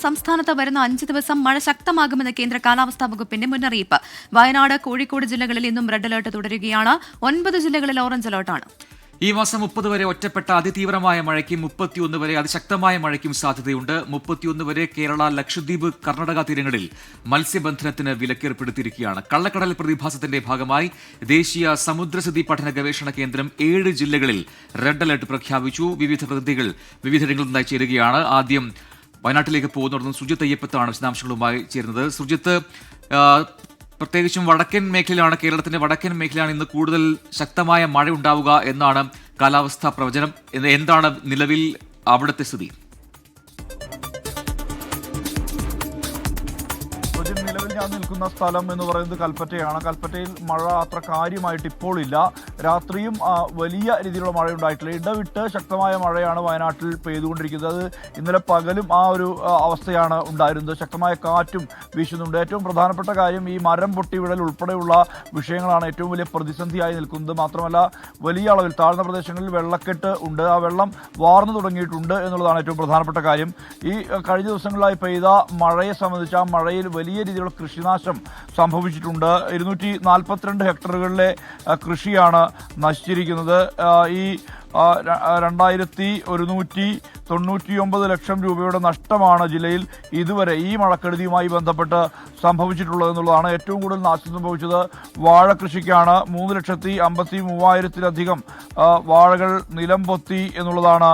സംസ്ഥാനത്ത് വരുന്ന 5 ദിവസം മഴ ശക്തമാകുമെന്ന് കേന്ദ്ര കാലാവസ്ഥാ വകുപ്പിന്റെ മുന്നറിയിപ്പ്. വയനാട്, കോഴിക്കോട് ജില്ലകളിൽ ഇന്നും റെഡ് അലർട്ട് തുടരുകയാണ്. 9 ജില്ലകളിൽ ഓറഞ്ച് അലർട്ടാണ്. ഈ മാസം 30 വരെ ഒറ്റപ്പെട്ട അതിതീവ്രമായ മഴയ്ക്കും 31 വരെ അതിശക്തമായ മഴയ്ക്കും സാധ്യതയുണ്ട്. 31 വരെ കേരള, ലക്ഷദ്വീപ്, കർണാടക തീരങ്ങളിൽ മത്സ്യബന്ധനത്തിന് വിലക്കേർപ്പെടുത്തിയിരിക്കുകയാണ്. കള്ളക്കടൽ പ്രതിഭാസത്തിന്റെ ഭാഗമായി ദേശീയ സമുദ്രസ്ഥിതി പഠന ഗവേഷണ കേന്ദ്രം 7 ജില്ലകളിൽ റെഡ് അലർട്ട് പ്രഖ്യാപിച്ചു. വിവിധ പ്രതിനിധികൾ വിവിധയിടങ്ങളിൽ നിന്നായി ചേരുകയാണ്. ആദ്യം വയനാട്ടിലേക്ക് പോകുന്നതോടൊപ്പം സുജിത്ത് അയ്യപ്പത്താണ് വിശദാംശങ്ങളുമായി ചേരുന്നത്. സുജിത്ത്, പ്രത്യേകിച്ചും വടക്കൻ മേഖലയിലാണ്, കേരളത്തിന്റെ വടക്കൻ മേഖലയാണ് ഇന്ന് കൂടുതൽ ശക്തമായ മഴ ഉണ്ടാവുക എന്നാണ് കാലാവസ്ഥാ പ്രവചനം. എന്താണ് നിലവിൽ അവിടുത്തെ സ്ഥിതി? നിലവിൽ ഞാൻ നിൽക്കുന്ന സ്ഥലം എന്ന് പറയുന്നത് കൽപ്പറ്റയാണ്. കൽപ്പറ്റയിൽ മഴ അത്ര കാര്യമായിട്ട് ഇപ്പോൾ ഇല്ല. രാത്രിയും വലിയ രീതിയിലുള്ള മഴ ഉണ്ടായിട്ടില്ല. ഇടവിട്ട് ശക്തമായ മഴയാണ് വയനാട്ടിൽ പെയ്തുകൊണ്ടിരിക്കുന്നത്. അത് ഇന്നലെ പകലും ആ ഒരു അവസ്ഥയാണ് ഉണ്ടായിരുന്നത്. ശക്തമായ കാറ്റും വീശുന്നുണ്ട്. ഏറ്റവും പ്രധാനപ്പെട്ട കാര്യം ഈ മരം പൊട്ടിവിടൽ ഉൾപ്പെടെയുള്ള വിഷയങ്ങളാണ് ഏറ്റവും വലിയ പ്രതിസന്ധിയായി നിൽക്കുന്നത്. മാത്രമല്ല വലിയ അളവിൽ താഴ്ന്ന പ്രദേശങ്ങളിൽ വെള്ളക്കെട്ട് ഉണ്ട്. ആ വെള്ളം വാർന്നു തുടങ്ങിയിട്ടുണ്ട് എന്നുള്ളതാണ് ഏറ്റവും പ്രധാനപ്പെട്ട കാര്യം. ഈ കഴിഞ്ഞ ദിവസങ്ങളിലായി പെയ്ത മഴയെ സംബന്ധിച്ച് ആ മഴയിൽ വലിയ രീതിയിലുള്ള കൃഷിനാശം സംഭവിച്ചിട്ടുണ്ട്. 242 ഹെക്ടറുകളിലെ കൃഷിയാണ് നശിച്ചിരിക്കുന്നത്. ഈ 2199 ലക്ഷം രൂപയുടെ നഷ്ടമാണ് ജില്ലയിൽ ഇതുവരെ ഈ മഴക്കെടുതിയുമായി ബന്ധപ്പെട്ട് സംഭവിച്ചിട്ടുള്ളതെന്നുള്ളതാണ്. ഏറ്റവും കൂടുതൽ നാശം സംഭവിച്ചത് വാഴ കൃഷിക്കാണ്. 3,53,000-ലധികം വാഴകൾ നിലം പൊത്തി എന്നുള്ളതാണ്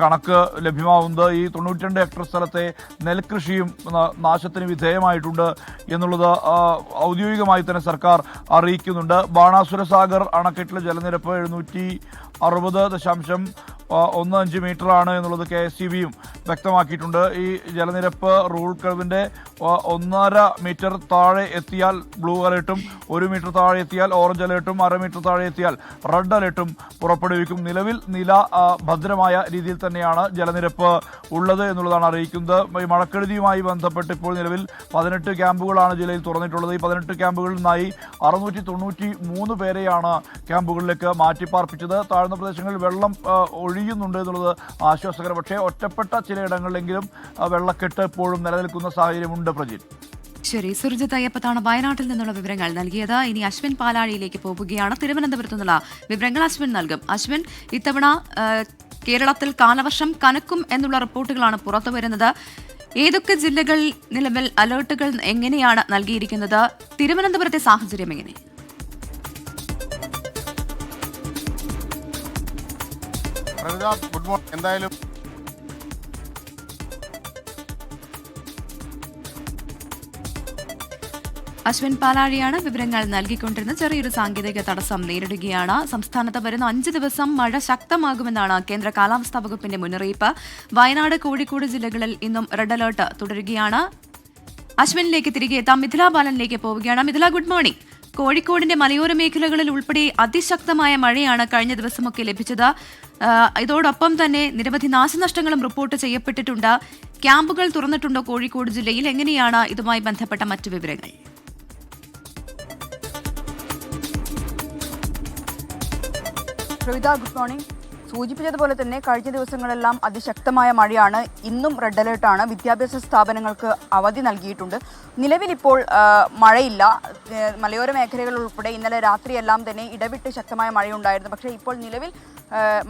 കണക്ക് ലഭ്യമാവുന്നത്. ഈ 92 ഹെക്ടർ സ്ഥലത്തെ നെൽകൃഷിയും നാശത്തിന് വിധേയമായിട്ടുണ്ട് എന്നുള്ളത് ഔദ്യോഗികമായി തന്നെ സർക്കാർ അറിയിക്കുന്നുണ്ട്. ബാണാസുര സാഗർ അണക്കെട്ടിലെ ജലനിരപ്പ് 760.15 മീറ്ററാണ് എന്നുള്ളത് KSCBയും വ്യക്തമാക്കിയിട്ടുണ്ട്. ഈ ജലനിരപ്പ് റൂൾ കർവിന്റെ 1.5 മീറ്റർ താഴെ എത്തിയാൽ ബ്ലൂ അലേർട്ടും, 1 മീറ്റർ താഴെ എത്തിയാൽ ഓറഞ്ച് അലേർട്ടും, 1/2 മീറ്റർ താഴെ എത്തിയാൽ റെഡ് അലേർട്ടും പുറപ്പെടുവിക്കും. നിലവിൽ നില ഭദ്രമായ രീതിയിൽ തന്നെയാണ് ജലനിരപ്പ് ഉള്ളത് എന്നുള്ളതാണ് അറിയിക്കുന്നത്. ഈ മഴക്കെടുതിയുമായി ബന്ധപ്പെട്ട് ഇപ്പോൾ നിലവിൽ 18 ക്യാമ്പുകളാണ് ജില്ലയിൽ തുറന്നിട്ടുള്ളത്. ഈ 18 ക്യാമ്പുകളിൽ നിന്നായി 693 പേരെയാണ് ക്യാമ്പുകളിലേക്ക് മാറ്റിപ്പാർപ്പിച്ചത്. താഴ്ന്ന പ്രദേശങ്ങളിൽ വെള്ളം ഒഴിയുന്നുണ്ട് എന്നുള്ളത് ആശ്വാസകരം. പക്ഷേ ഒറ്റപ്പെട്ട ചിലയിടങ്ങളിലെങ്കിലും വെള്ളക്കെട്ട് ഇപ്പോഴും നിലനിൽക്കുന്ന സാഹചര്യമുണ്ട്. പ്രജിത്ത്, ശരി. സുർജിത്ത് അയ്യപ്പത്താണ് വയനാട്ടിൽ നിന്നുള്ള വിവരങ്ങൾ നൽകിയത്. ഇനി അശ്വിൻ പാലാഴിയിലേക്ക് പോവുകയാണ്. തിരുവനന്തപുരത്തു നിന്നുള്ള വിവരങ്ങൾ അശ്വിൻ നൽകും. അശ്വിൻ, ഇത്തവണ കേരളത്തിൽ കാലവർഷം കനക്കും എന്നുള്ള റിപ്പോർട്ടുകളാണ് പുറത്തുവരുന്നത്. ഏതൊക്കെ ജില്ലകൾ നിലവിൽ അലേർട്ടുകൾ എങ്ങനെയാണ് നൽകിയിരിക്കുന്നത്? തിരുവനന്തപുരത്തെ സാഹചര്യം എങ്ങനെ? Good morning. എന്തായാലും അശ്വിൻ പാലാഴിയാണ് വിവരങ്ങൾ നൽകിക്കൊണ്ടിരുന്നത്. ചെറിയൊരു സാങ്കേതിക തടസ്സം നേരിടുകയാണ്. സംസ്ഥാനത്ത് വരുന്ന 5 ദിവസം മഴ ശക്തമാകുമെന്നാണ് കേന്ദ്ര കാലാവസ്ഥാ വകുപ്പിന്റെ മുന്നറിയിപ്പ്. വയനാട്, കോഴിക്കോട് ജില്ലകളിൽ ഇന്നും റെഡ് അലർട്ട് തുടരുകയാണ്. അശ്വിനിലേക്ക് തിരികെ എത്താം. മിഥില ബാലനിലേക്ക് പോവുകയാണ്. Mithila, good morning. കോഴിക്കോടിന്റെ മലയോര മേഖലകളിൽ ഉൾപ്പെടെ അതിശക്തമായ മഴയാണ് കഴിഞ്ഞ ദിവസമൊക്കെ ലഭിച്ചത്. ഇതോടൊപ്പം തന്നെ നിരവധി നാശനഷ്ടങ്ങളും റിപ്പോർട്ട് ചെയ്യപ്പെട്ടിട്ടുണ്ട്. ക്യാമ്പുകൾ തുറന്നിട്ടുണ്ടോ കോഴിക്കോട് ജില്ലയിൽ? എങ്ങനെയാണ് ഇതുമായി ബന്ധപ്പെട്ട മറ്റു വിവരങ്ങൾ? Good morning. സൂചിപ്പിച്ചതുപോലെ തന്നെ കഴിഞ്ഞ ദിവസങ്ങളെല്ലാം അതിശക്തമായ മഴയാണ്. ഇന്നും റെഡ് അലേർട്ടാണ്. വിദ്യാഭ്യാസ സ്ഥാപനങ്ങൾക്ക് അവധി നൽകിയിട്ടുണ്ട്. നിലവിലിപ്പോൾ മഴയില്ല. മലയോര മേഖലകൾ ഉൾപ്പെടെ ഇന്നലെ രാത്രിയെല്ലാം തന്നെ ഇടവിട്ട് ശക്തമായ മഴയുണ്ടായിരുന്നു. പക്ഷേ ഇപ്പോൾ നിലവിൽ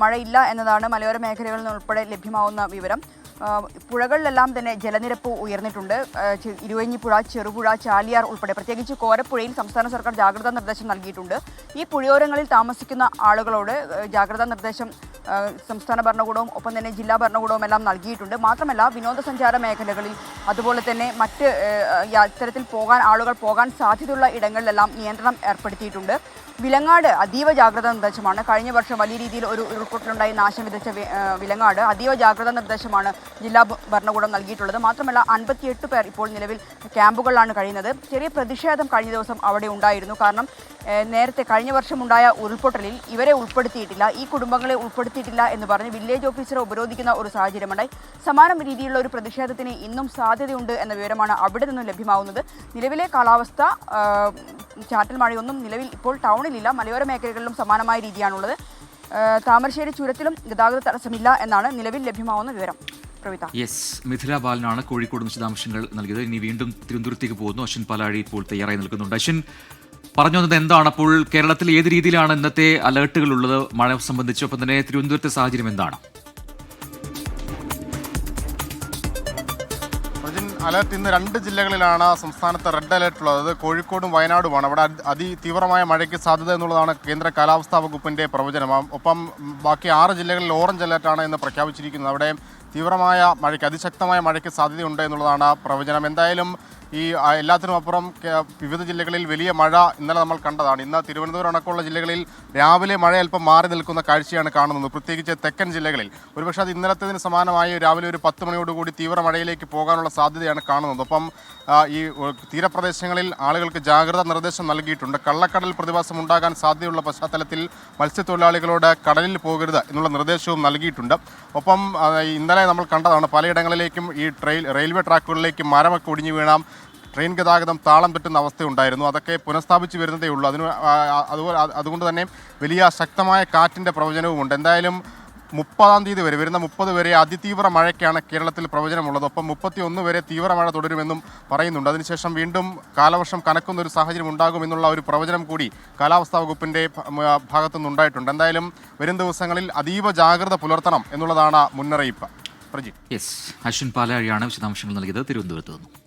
മഴയില്ല എന്നതാണ് മലയോര മേഖലകളിൽ നിന്നുൾപ്പെടെ ലഭ്യമാവുന്ന വിവരം. പുഴകളിലെല്ലാം തന്നെ ജലനിരപ്പ് ഉയർന്നിട്ടുണ്ട്. ഇരുവഞ്ഞിപ്പുഴ, ചെറുപുഴ, ചാലിയാർ ഉൾപ്പെടെ പ്രത്യേകിച്ച് കോരപ്പുഴയിൽ സംസ്ഥാന സർക്കാർ ജാഗ്രതാ നിർദ്ദേശം നൽകിയിട്ടുണ്ട്. ഈ പുഴയോരങ്ങളിൽ താമസിക്കുന്ന ആളുകളോട് ജാഗ്രതാ നിർദ്ദേശം സംസ്ഥാന ഭരണകൂടവും ഒപ്പം തന്നെ ജില്ലാ ഭരണകൂടവും എല്ലാം നൽകിയിട്ടുണ്ട്. മാത്രമല്ല വിനോദസഞ്ചാര മേഖലകളിൽ അതുപോലെ തന്നെ മറ്റ് ഇത്തരത്തിൽ ആളുകൾ പോകാൻ സാധ്യതയുള്ള ഇടങ്ങളിലെല്ലാം നിയന്ത്രണം ഏർപ്പെടുത്തിയിട്ടുണ്ട്. വിലങ്ങാട് അതീവ ജാഗ്രതാ നിർദ്ദേശമാണ്. കഴിഞ്ഞ വർഷം വലിയ രീതിയിൽ ഒരു ഉരുൾപൊട്ടലുണ്ടായി നാശം വിതച്ച വിലങ്ങാട് അതീവ ജാഗ്രതാ നിർദ്ദേശമാണ് ജില്ലാ ഭരണകൂടം നൽകിയിട്ടുള്ളത്. മാത്രമല്ല 58 പേർ ഇപ്പോൾ നിലവിൽ ക്യാമ്പുകളിലാണ് കഴിയുന്നത്. ചെറിയ പ്രതിഷേധം കഴിഞ്ഞ ദിവസം അവിടെ ഉണ്ടായിരുന്നു. കാരണം നേരത്തെ കഴിഞ്ഞ വർഷം ഉണ്ടായ ഉരുൾപൊട്ടലിൽ ഇവരെ ഉൾപ്പെടുത്തിയിട്ടില്ല, ഈ കുടുംബങ്ങളെ ഉൾപ്പെടുത്തിയിട്ടില്ല എന്ന് പറഞ്ഞ് വില്ലേജ് ഓഫീസറെ ഉപരോധിക്കുന്ന ഒരു സാഹചര്യമുണ്ടായി. സമാന രീതിയിലുള്ള ഒരു പ്രതിഷേധത്തിന് ഇന്നും സാധ്യതയുണ്ട് എന്ന വിവരമാണ് അവിടെ നിന്നും ലഭ്യമാവുന്നത്. നിലവിലെ കാലാവസ്ഥ ചാറ്റൽ മഴയൊന്നും നിലവിൽ ഇപ്പോൾ ടൗണിലില്ല. മലയോര മേഖലകളിലും സമാനമായ രീതിയാണുള്ളത്. താമരശ്ശേരി ചുരത്തിലും ഗതാഗത തടസ്സമില്ല എന്നാണ് നിലവിൽ ലഭ്യമാവുന്ന വിവരം. പ്രവിത. യെസ്, മിഥില ബാലനാണ് കോഴിക്കോട് വിശദാംശങ്ങൾ നൽകിയത്. ഇനി വീണ്ടും തിരുവനന്തപുരത്തേക്ക് പോകുന്നു. അശ്വിൻ പാലാഴി ഇപ്പോൾ തയ്യാറായി നിൽക്കുന്നുണ്ട്. അശ്വിൻ, പറഞ്ഞു വന്നത് എന്താണ്? അപ്പോൾ കേരളത്തിൽ ഏത് രീതിയിലാണ് ഇന്നത്തെ അലേർട്ടുകൾ ഉള്ളത് മഴ സംബന്ധിച്ച്? ഒപ്പം തന്നെ തിരുവനന്തപുരത്തെ സാഹചര്യം എന്താണ്? അലർട്ട് ഇന്ന് 2 ജില്ലകളിലാണ് സംസ്ഥാനത്ത് റെഡ് അലർട്ട് ഉള്ളത്. അത് കോഴിക്കോടും വയനാടുമാണ്. അവിടെ അതിതീവ്രമായ മഴയ്ക്ക് സാധ്യത എന്നുള്ളതാണ് കേന്ദ്ര കാലാവസ്ഥാ വകുപ്പിന്റെ പ്രവചനം. ഒപ്പം ബാക്കി 6 ജില്ലകളിൽ ഓറഞ്ച് അലർട്ടാണ് ഇന്ന് പ്രഖ്യാപിച്ചിരിക്കുന്നത്. അവിടെ തീവ്രമായ മഴയ്ക്ക്, അതിശക്തമായ മഴയ്ക്ക് സാധ്യതയുണ്ട് എന്നുള്ളതാണ് പ്രവചനം. എന്തായാലും ഈ എല്ലാത്തിനും അപ്പുറം വിവിധ ജില്ലകളിൽ വലിയ മഴ ഇന്നലെ നമ്മൾ കണ്ടതാണ്. ഇന്ന് തിരുവനന്തപുരം അടക്കമുള്ള ജില്ലകളിൽ രാവിലെ മഴ അല്പം മാറി നിൽക്കുന്ന കാഴ്ചയാണ് കാണുന്നത്, പ്രത്യേകിച്ച് തെക്കൻ ജില്ലകളിൽ. ഒരുപക്ഷെ അത് ഇന്നലത്തേതിന് സമാനമായി രാവിലെ ഒരു 10 മണിയോടുകൂടി തീവ്ര മഴയിലേക്ക് പോകാനുള്ള സാധ്യതയാണ് കാണുന്നത്. ഒപ്പം ഈ തീരപ്രദേശങ്ങളിൽ ആളുകൾക്ക് ജാഗ്രതാ നിർദ്ദേശം നൽകിയിട്ടുണ്ട്. കള്ളക്കടൽ പ്രതിഭാസം ഉണ്ടാകാൻ സാധ്യതയുള്ള പശ്ചാത്തലത്തിൽ മത്സ്യത്തൊഴിലാളികളോട് കടലിൽ പോകരുത് എന്നുള്ള നിർദ്ദേശവും നൽകിയിട്ടുണ്ട്. ഒപ്പം ഇന്നലെ നമ്മൾ കണ്ടതാണ്, പലയിടങ്ങളിലേക്കും ഈ റെയിൽവേ ട്രാക്കുകളിലേക്ക് മരമൊക്കെ ഒടിഞ്ഞു വീണാം, ട്രെയിൻ ഗതാഗതം താളം തെറ്റുന്ന അവസ്ഥയുണ്ടായിരുന്നു. അതൊക്കെ പുനഃസ്ഥാപിച്ച് വരുന്നതേ ഉള്ളൂ. അതുകൊണ്ട് തന്നെ വലിയ ശക്തമായ കാറ്റിൻ്റെ പ്രവചനവുമുണ്ട്. എന്തായാലും 30-ാം തീയതി വരെ, വരുന്ന 30 വരെ അതിതീവ്ര മഴയ്ക്കാണ് കേരളത്തിൽ പ്രവചനമുള്ളത്. ഒപ്പം 31 വരെ തീവ്ര മഴ തുടരുമെന്നും പറയുന്നുണ്ട്. അതിനുശേഷം വീണ്ടും കാലവർഷം കനക്കുന്ന ഒരു സാഹചര്യം ഉണ്ടാകുമെന്നുള്ള ഒരു പ്രവചനം കൂടി കാലാവസ്ഥാ വകുപ്പിൻ്റെ ഭാഗത്തുനിന്നുണ്ടായിട്ടുണ്ട്. എന്തായാലും വരും ദിവസങ്ങളിൽ അതീവ ജാഗ്രത പുലർത്തണം എന്നുള്ളതാണ് മുന്നറിയിപ്പ്. പ്രജിത്ത്. യെസ്, അശ്വിൻ പാലാഴിയാണ് വിശദാംശങ്ങൾ നൽകിയത് തിരുവനന്തപുരത്ത് നിന്നും.